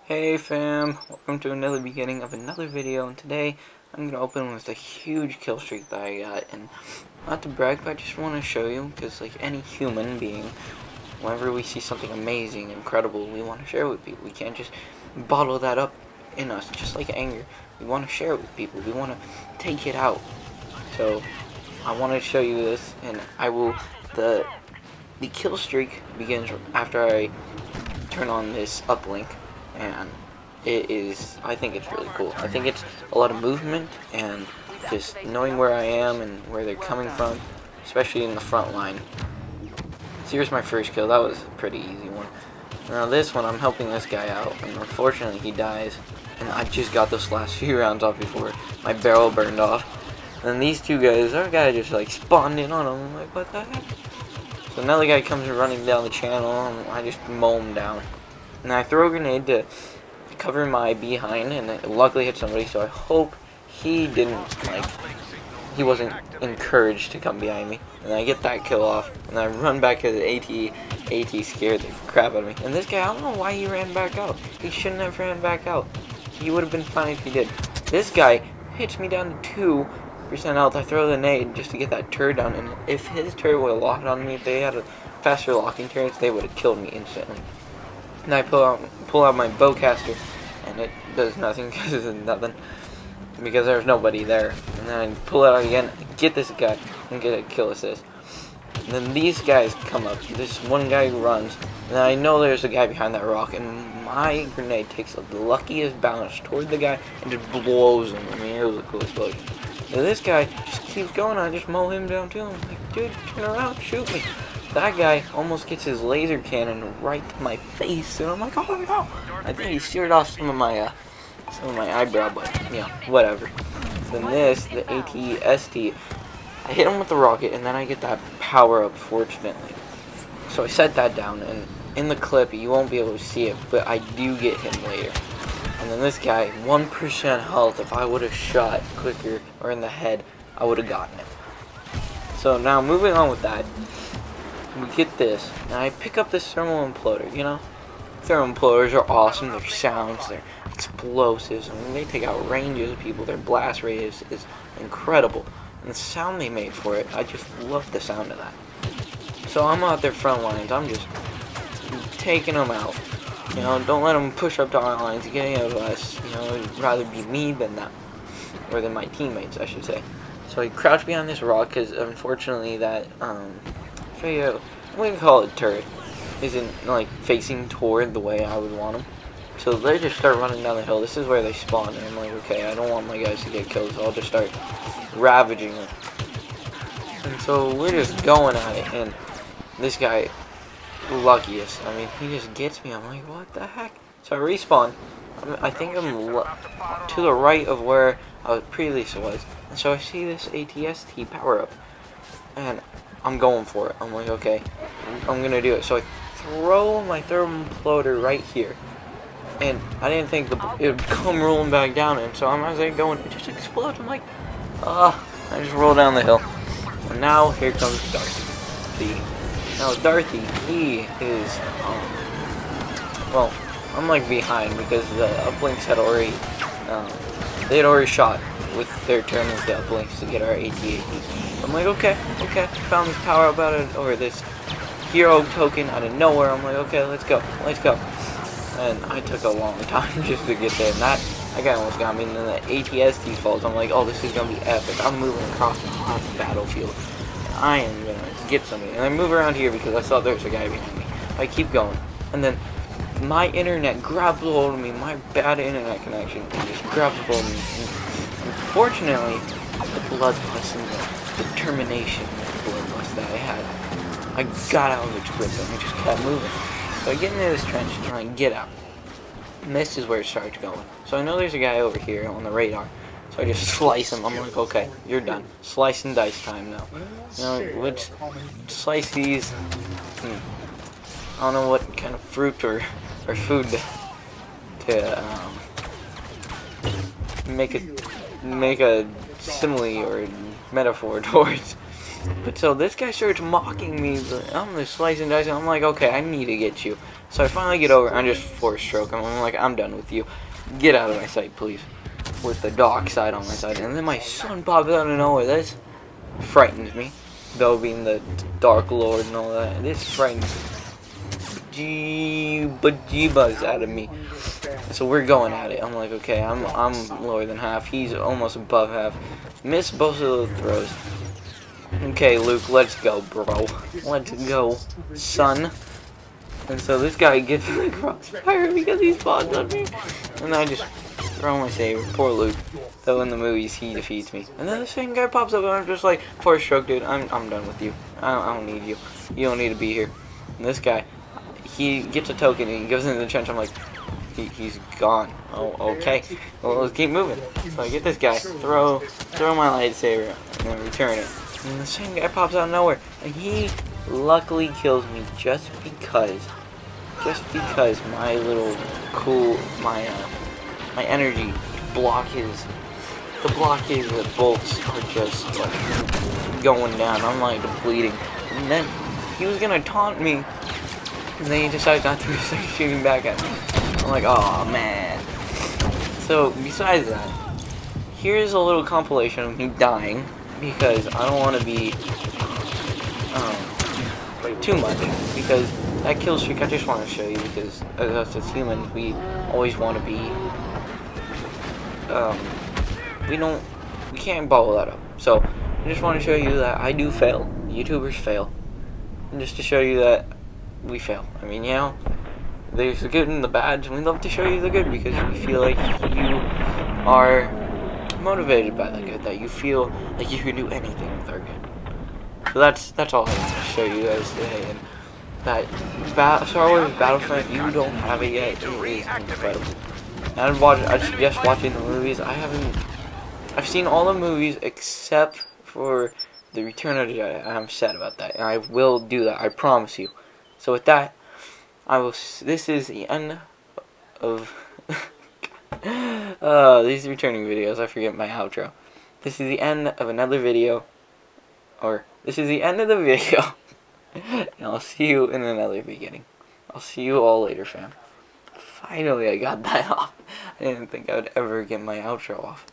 Hey fam, welcome to another beginning of another video, and today I'm going to open with a huge kill streak that I got, and not to brag, but I just want to show you, because like any human being, whenever we see something amazing, incredible, we want to share it with people. We can't just bottle that up in us, just like anger. We want to share it with people, we want to take it out. So, I want to show you this, and the kill streak begins after I turn on this uplink. And I think it's really cool. I think it's a lot of movement and just knowing where I am and where they're coming from, especially in the front line. So here's my first kill. That was a pretty easy one. Now this one, I'm helping this guy out, and unfortunately he dies. And I just got those last few rounds off before my barrel burned off. And these two guys, our guy just like spawned in on him. I'm like, what the heck? So another guy comes running down the channel, and I just mow him down. And I throw a grenade to cover my behind, and it luckily hit somebody, so I hope he wasn't encouraged to come behind me. And I get that kill off, and I run back to the AT scared the crap out of me. And this guy, I don't know why he ran back out. He shouldn't have ran back out. He would have been fine if he did. This guy hits me down to 2% health. I throw the nade just to get that turret down, and if his turret would have locked on me, if they had a faster locking turrets, they would have killed me instantly. And I pull out my bowcaster, and it does nothing because there's nobody there. And then I pull it out again, get this guy, and get a kill assist. And then these guys come up. This one guy runs, and I know there's a guy behind that rock, and my grenade takes the luckiest bounce toward the guy and just blows him. I mean, it was a cool explosion. And this guy just keeps going. I just mow him down too. I'm like, dude, turn around, shoot me. That guy almost gets his laser cannon right to my face, and I'm like, oh my god! I think he seared off some of my eyebrow, but yeah, whatever. Then this, the AT-ST, I hit him with the rocket, and then I get that power up, fortunately. So I set that down, and in the clip, you won't be able to see it, but I do get him later. And then this guy, 1% health. If I would have shot quicker or in the head, I would have gotten it. So now, moving on with that. We get this, and I pick up this thermal imploder, you know? Thermal imploders are awesome, their sounds, they're explosives, I mean, they take out ranges of people, their blast rate is incredible. And the sound they made for it, I just love the sound of that. So I'm out their front lines, I'm just taking them out. You know, don't let them push up to our lines, getting out of us, you know, it'd rather be me than them. Or than my teammates, I should say. So I crouch behind this rock, because unfortunately that, I'm going to call it turret, isn't like facing toward the way I would want them. So they just start running down the hill. This is where they spawn, and I'm like, okay, I don't want my guys to get killed, so I'll just start ravaging them. And so we're just going at it, and this guy, luckiest, I mean, he just gets me. I'm like, what the heck? So I respawn. I think I'm to the right of where I previously was, and so I see this AT-ST power up, and I'm going for it. I'm like, okay, I'm gonna do it. So I throw my thermal imploder right here, and I didn't think it would come rolling back down, and so as I go, it just explodes. I'm like, I just roll down the hill. And now here comes Darthy. Now Darthy, he is, well, I'm like behind because the uplinks had already, they had already shot with their turn with the uplinks to get our AT-AT. I'm like, okay, found this power up over this hero token out of nowhere. I'm like, okay, let's go. And I took a long time just to get there, and that guy almost got me. And then the AT-ST falls. I'm like, oh, this is gonna be epic. I'm moving across the battlefield. I am gonna get somebody. And I move around here because I saw there was a guy behind me. I keep going, and then my internet grabs a hold of me. My bad internet connection just grabs a hold of me. And unfortunately, the bloodlust and the determination and the bloodlust that I had, I got out of its grip and I just kept moving. So I get into this trench and I get out. And this is where it starts going. So I know there's a guy over here on the radar. So I just slice him. I'm like, okay, you're done. Slice and dice time now. You know, let's slice these. I don't know what kind of fruit or food to make a simile or metaphor towards. But so this guy starts mocking me. I'm just slicing dice. I'm like, okay, I need to get you. So I finally get over. I just force stroke him. I'm like, I'm done with you. Get out of my sight, please. With the dark side on my side. And then my son pops out of nowhere. This frightens me. Though being the Dark Lord and all that. This frightens bejeebus out of me. So we're going at it. I'm like, okay, I'm lower than half. He's almost above half. Miss both of those throws. Okay, Luke, let's go, bro. Let's go, son. And so this guy gets in the crossfire because he spawns on me. And I just throw my saber. Poor Luke. Though in the movies, he defeats me. And then the same guy pops up and I'm just like, force stroke, dude, I'm done with you. I don't need you. You don't need to be here. And this guy, he gets a token and he goes into the trench. I'm like, he's gone. Oh, okay. Well, let's keep moving. So I get this guy, throw my lightsaber, and then return it. And the same guy pops out of nowhere, and he luckily kills me just because my little cool, my energy to block his bolts are just like going down. I'm like bleeding, and then he was gonna taunt me, and then he decided not to start shooting back at me. I'm like, oh man. So besides that, here's a little compilation of me dying because I don't want to be too much, because that kill streak I just want to show you, because as us as humans we always want to be we can't bottle that up. So I just want to show you that I do fail. YouTubers fail, and just to show you that we fail. I mean, you know, there's the good and the bad, and we love to show you the good because we feel like you are motivated by the good, that you feel like you can do anything with our good. So that's all I want to show you guys today. And that Star Wars Battlefront, if you don't have it yet, it is incredible. I suggest watching the movies. I've seen all the movies except for the Return of the Jedi. I'm sad about that, and I will do that. I promise you. So with that, this is the end of these returning videos. I forget my outro. This is the end of another video, or this is the end of the video, and I'll see you in another beginning. I'll see you all later, fam. Finally, I got that off. I didn't think I would ever get my outro off.